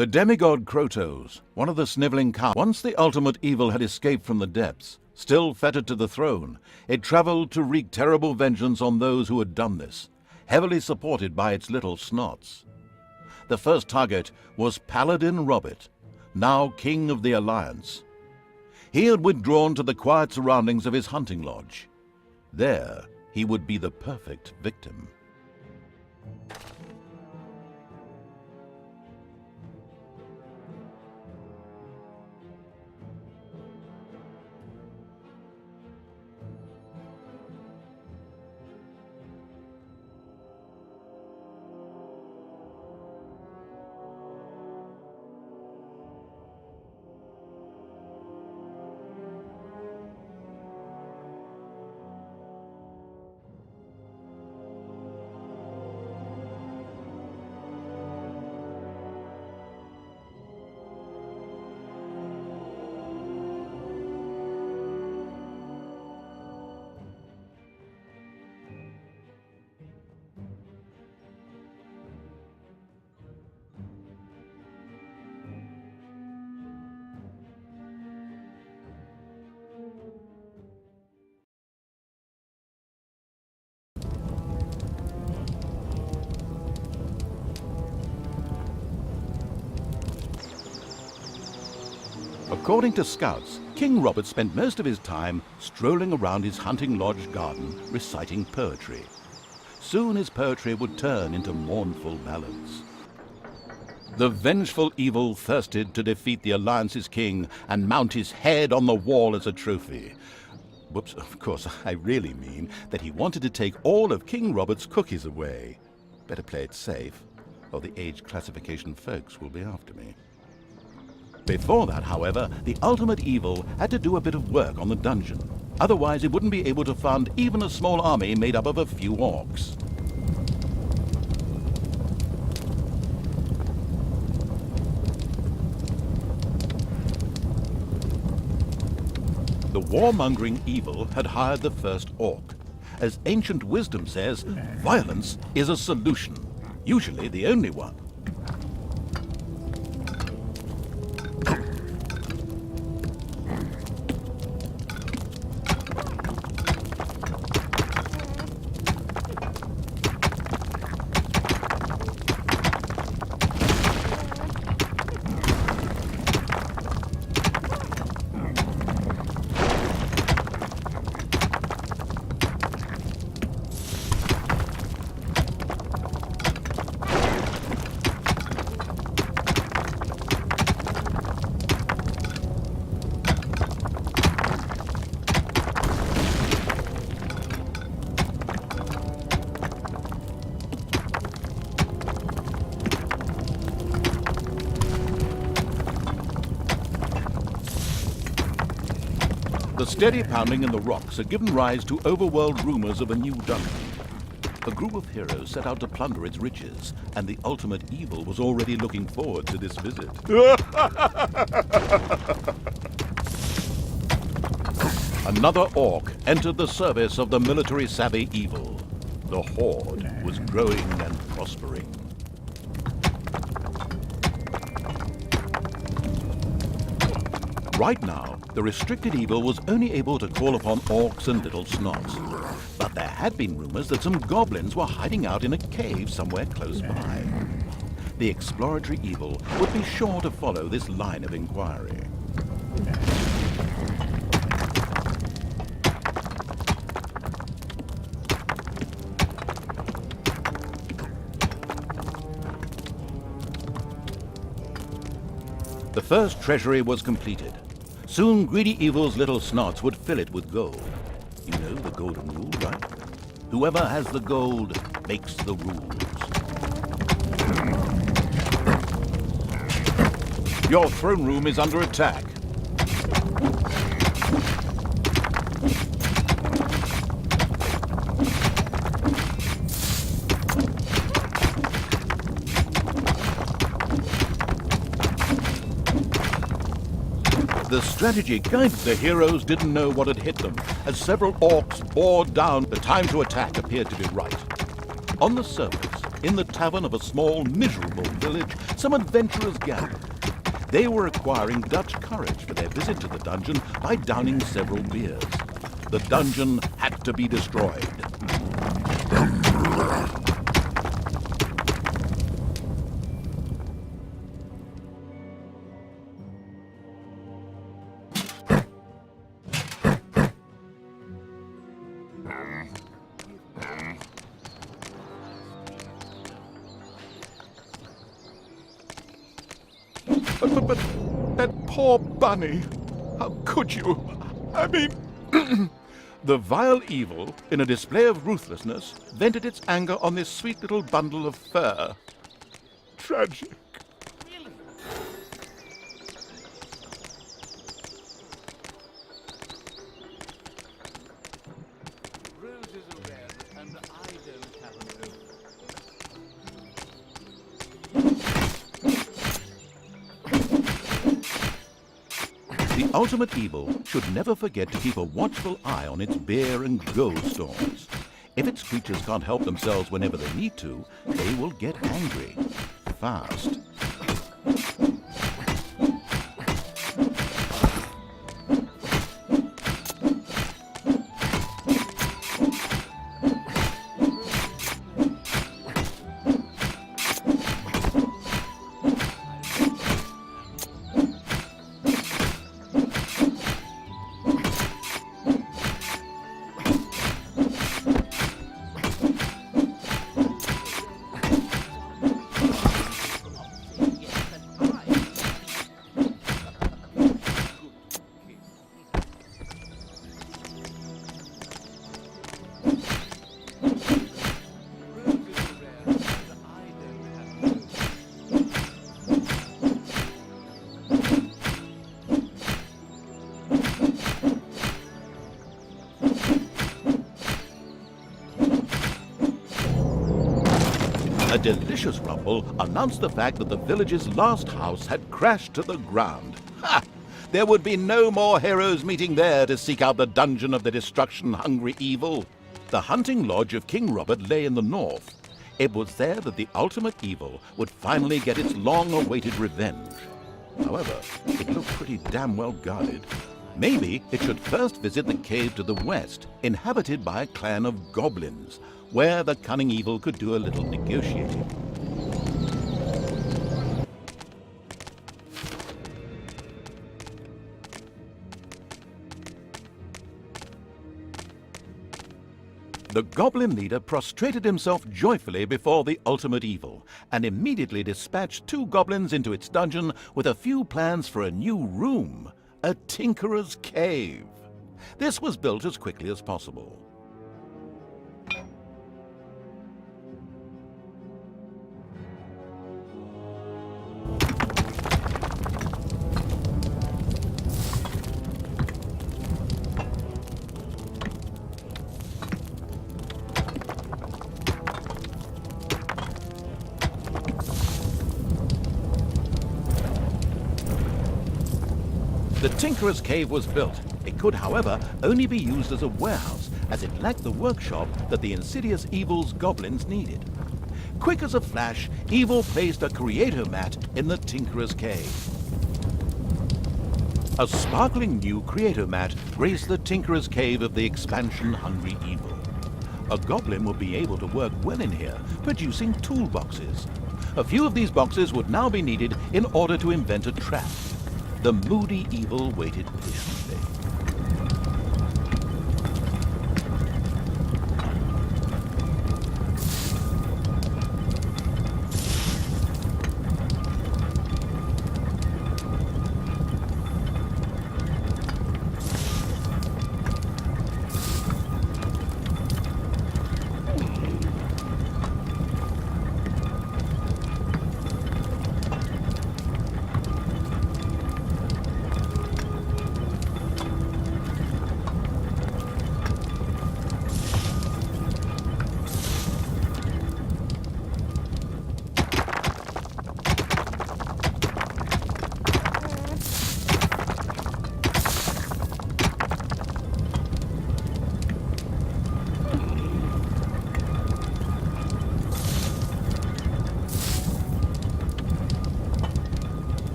The demigod Krotos, one of the sniveling cows. Once the ultimate evil had escaped from the depths, still fettered to the throne, it traveled to wreak terrible vengeance on those who had done this, heavily supported by its little snots. The first target was Paladin Robert, now king of the Alliance. He had withdrawn to the quiet surroundings of his hunting lodge. There, he would be the perfect victim. According to scouts, King Robert spent most of his time strolling around his hunting lodge garden reciting poetry. Soon his poetry would turn into mournful ballads. The vengeful evil thirsted to defeat the Alliance's king and mount his head on the wall as a trophy. Whoops, of course, I really mean that he wanted to take all of King Robert's cookies away. Better play it safe, or the age classification folks will be after me. Before that, however, the ultimate evil had to do a bit of work on the dungeon. Otherwise, it wouldn't be able to fund even a small army made up of a few orcs. The warmongering evil had hired the first orc. As ancient wisdom says, violence is a solution, usually the only one. The steady pounding in the rocks had given rise to overworld rumors of a new dungeon. A group of heroes set out to plunder its riches, and the ultimate evil was already looking forward to this visit. Another orc entered the service of the military-savvy evil. The horde was growing and prospering. Right now, the restricted evil was only able to call upon orcs and little snots. But there had been rumors that some goblins were hiding out in a cave somewhere close by. The exploratory evil would be sure to follow this line of inquiry. The first treasury was completed. Soon greedy evil's little snots would fill it with gold. You know the golden rule, right? Whoever has the gold makes the rules. Your throne room is under attack. The strategy guided the heroes didn't know what had hit them, as several orcs bore down. The time to attack appeared to be right. On the surface, in the tavern of a small, miserable village, some adventurers gathered. They were acquiring Dutch courage for their visit to the dungeon by downing several beers. The dungeon had to be destroyed. But that poor bunny, how could you? I mean... The vile evil, in a display of ruthlessness, vented its anger on this sweet little bundle of fur. Tragic. Roses are red, and I don't have an The ultimate evil should never forget to keep a watchful eye on its beer and gold stores. If its creatures can't help themselves whenever they need to, they will get angry. Fast. A delicious rumble announced the fact that the village's last house had crashed to the ground. Ha! There would be no more heroes meeting there to seek out the dungeon of the destruction-hungry evil. The hunting lodge of King Robert lay in the north. It was there that the ultimate evil would finally get its long-awaited revenge. However, it looked pretty damn well guarded. Maybe it should first visit the cave to the west, inhabited by a clan of goblins, where the cunning evil could do a little negotiating. The goblin leader prostrated himself joyfully before the ultimate evil, and immediately dispatched 2 goblins into its dungeon with a few plans for a new room, a tinkerer's cave. This was built as quickly as possible. The Tinkerer's Cave was built. It could, however, only be used as a warehouse, as it lacked the workshop that the insidious evil's goblins needed. Quick as a flash, Evil placed a creator mat in the Tinkerer's Cave. A sparkling new creator mat graced the Tinkerer's Cave of the expansion-hungry evil. A goblin would be able to work well in here, producing toolboxes. A few of these boxes would now be needed in order to invent a trap. The moody evil waited patiently.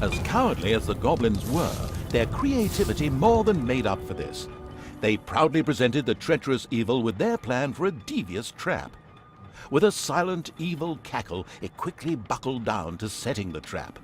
As cowardly as the goblins were, their creativity more than made up for this. They proudly presented the treacherous evil with their plan for a devious trap. With a silent, evil cackle, it quickly buckled down to setting the trap.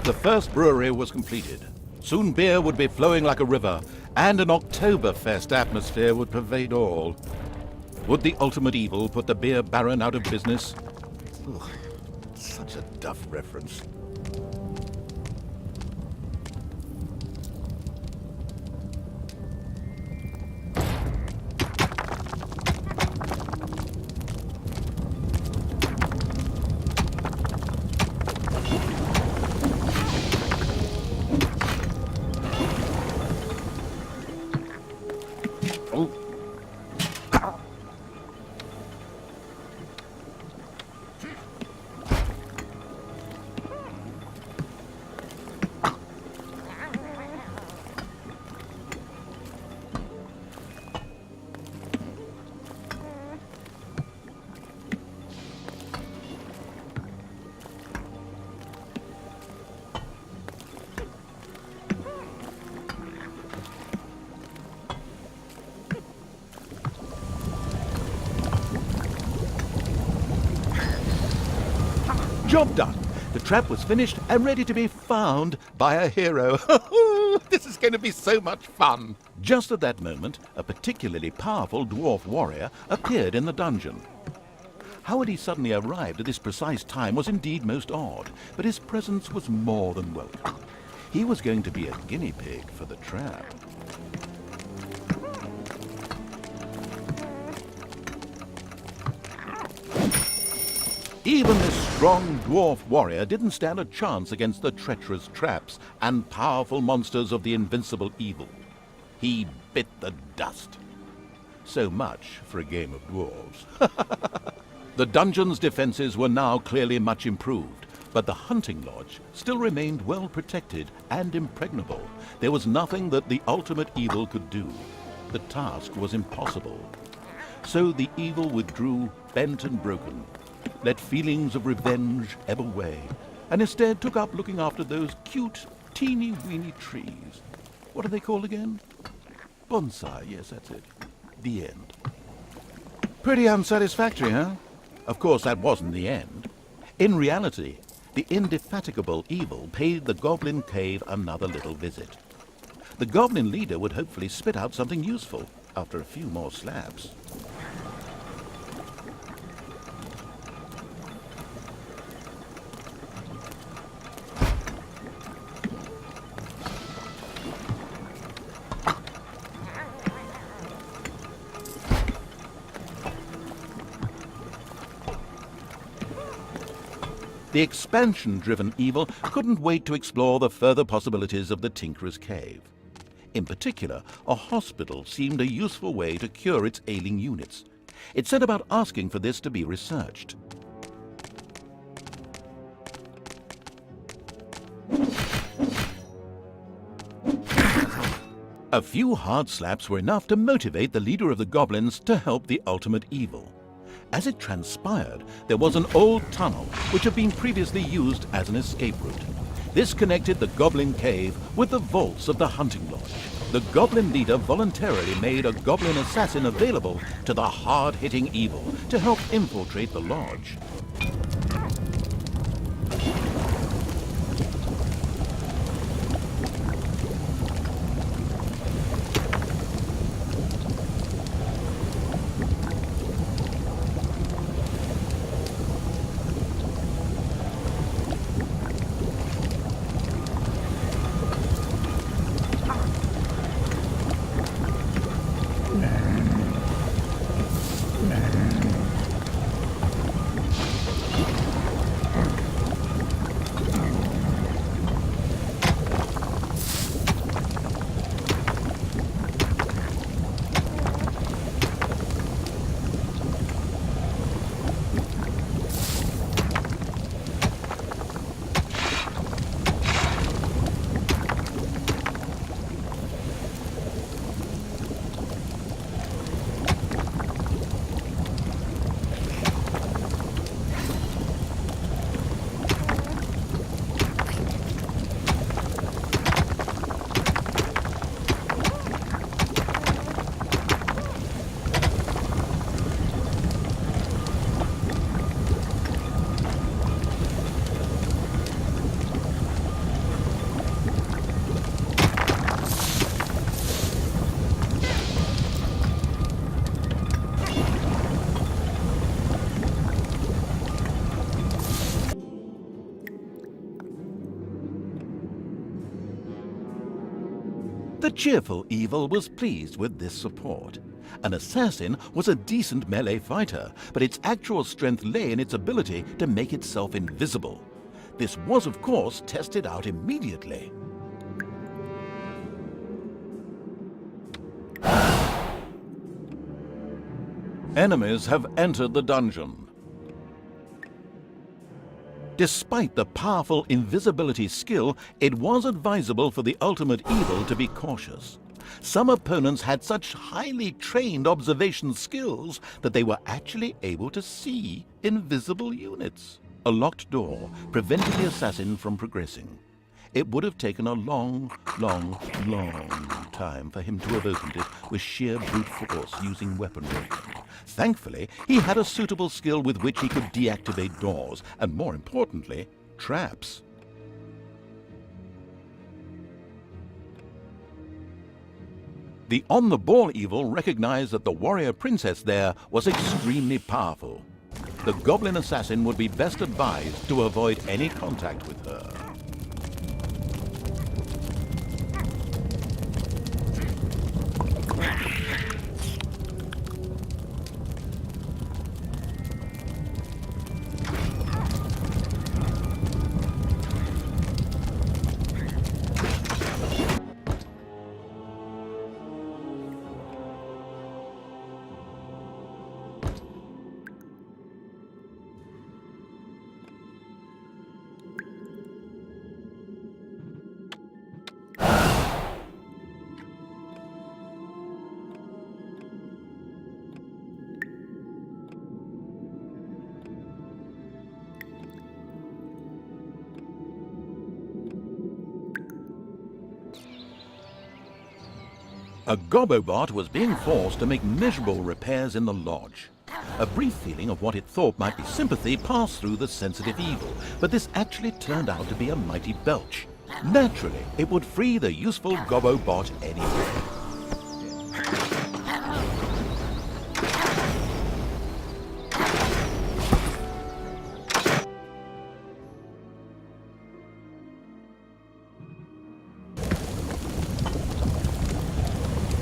The first brewery was completed. Soon beer would be flowing like a river, and an Oktoberfest atmosphere would pervade all. Would the ultimate evil put the beer baron out of business? Ugh, such a duff reference. Job done. The trap was finished and ready to be found by a hero. This is going to be so much fun. Just at that moment, a particularly powerful dwarf warrior appeared in the dungeon. How had he suddenly arrived at this precise time was indeed most odd, but his presence was more than welcome. He was going to be a guinea pig for the trap. Even this strong dwarf warrior didn't stand a chance against the treacherous traps and powerful monsters of the invincible evil. He bit the dust. So much for a game of dwarves. The dungeon's defenses were now clearly much improved, but the hunting lodge still remained well protected and impregnable. There was nothing that the ultimate evil could do. The task was impossible. So the evil withdrew, bent and broken, let feelings of revenge ebb away, and instead took up looking after those cute, teeny-weeny trees. What are they called again? Bonsai, yes, that's it. The end. Pretty unsatisfactory, huh? Of course, that wasn't the end. In reality, the indefatigable evil paid the goblin cave another little visit. The goblin leader would hopefully spit out something useful after a few more slabs. The expansion-driven evil couldn't wait to explore the further possibilities of the Tinkerer's Cave. In particular, a hospital seemed a useful way to cure its ailing units. It set about asking for this to be researched. A few hard slaps were enough to motivate the leader of the goblins to help the ultimate evil. As it transpired, there was an old tunnel which had been previously used as an escape route. This connected the Goblin Cave with the vaults of the hunting lodge. The goblin leader voluntarily made a goblin assassin available to the hard-hitting evil to help infiltrate the lodge. The cheerful evil was pleased with this support. An assassin was a decent melee fighter, but its actual strength lay in its ability to make itself invisible. This was, of course, tested out immediately. Enemies have entered the dungeon. Despite the powerful invisibility skill, it was advisable for the ultimate evil to be cautious. Some opponents had such highly trained observation skills that they were actually able to see invisible units. A locked door prevented the assassin from progressing. It would have taken a long time for him to have opened it with sheer brute force using weaponry. Thankfully, he had a suitable skill with which he could deactivate doors, and more importantly, traps. The on-the-ball evil recognized that the warrior princess there was extremely powerful. The goblin assassin would be best advised to avoid any contact with her. A Gobobot was being forced to make miserable repairs in the lodge. A brief feeling of what it thought might be sympathy passed through the sensitive evil, but this actually turned out to be a mighty belch. Naturally, it would free the useful Gobobot anyway.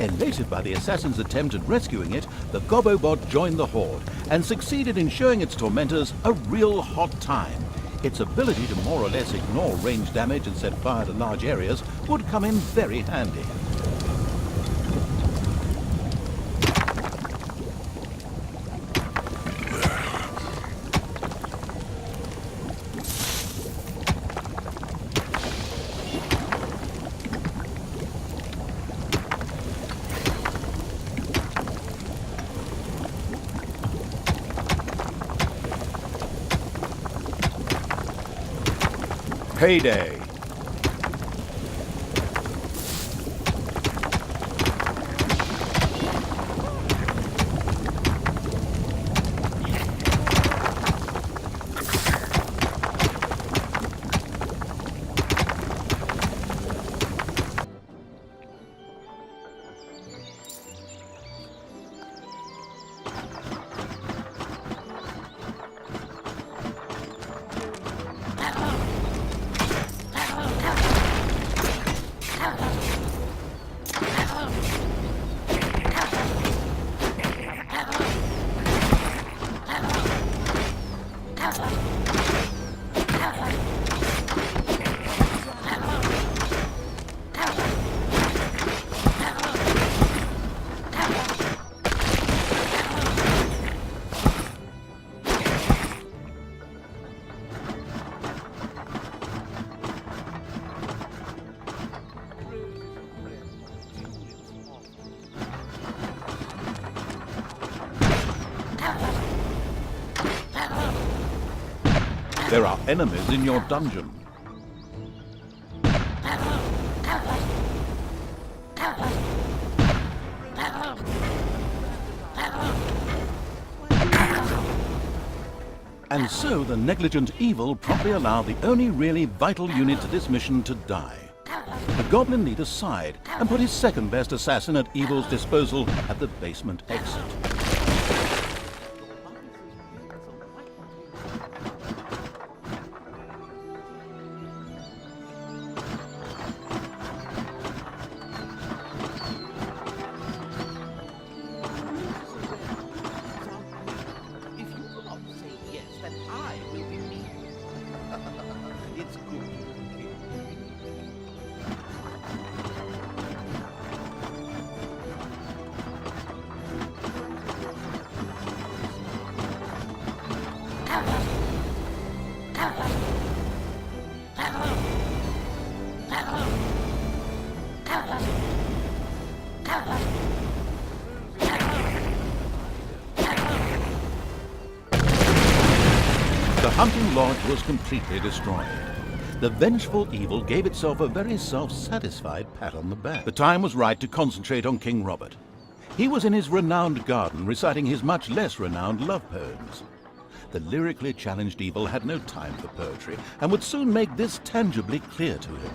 Elated by the assassin's attempt at rescuing it, the Gobobot joined the horde and succeeded in showing its tormentors a real hot time. Its ability to more or less ignore range damage and set fire to large areas would come in very handy. Payday. There are enemies in your dungeon. And so the negligent evil promptly allowed the only really vital unit to this mission to die. The goblin leader sighed and put his second best assassin at evil's disposal at the basement exit. hunting lodge was completely destroyed. The vengeful evil gave itself a very self-satisfied pat on the back. The time was right to concentrate on King Robert. He was in his renowned garden reciting his much less renowned love poems. The lyrically challenged evil had no time for poetry and would soon make this tangibly clear to him.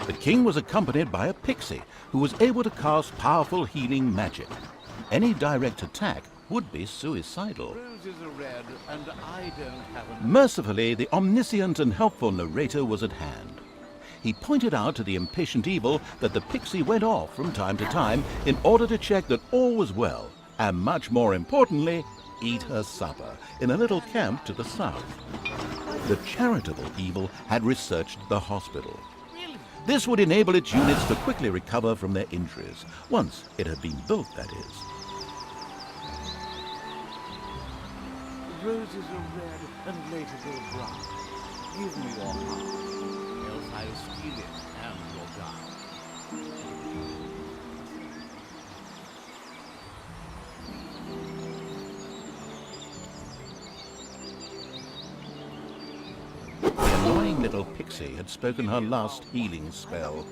The king was accompanied by a pixie who was able to cast powerful healing magic. Any direct attack would be suicidal. Roses are red, and I don't have a... Mercifully, the omniscient and helpful narrator was at hand. He pointed out to the impatient evil that the pixie went off from time to time in order to check that all was well, and much more importantly, eat her supper in a little camp to the south. The charitable evil had researched the hospital. This would enable its units to quickly recover from their injuries, once it had been built, that is. Roses are red, and later go brown. Give me your heart, else I'll steal it and you'll die. The annoying little pixie had spoken her last healing spell.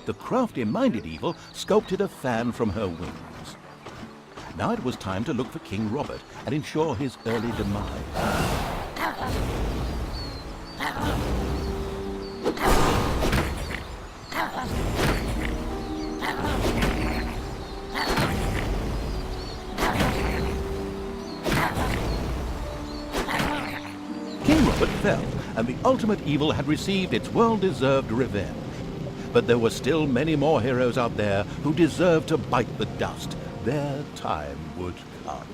The crafty-minded evil sculpted a fan from her wings. Now it was time to look for King Robert and ensure his early demise. King Robert fell, and the ultimate evil had received its well-deserved revenge. But there were still many more heroes out there who deserved to bite the dust. Their time would come.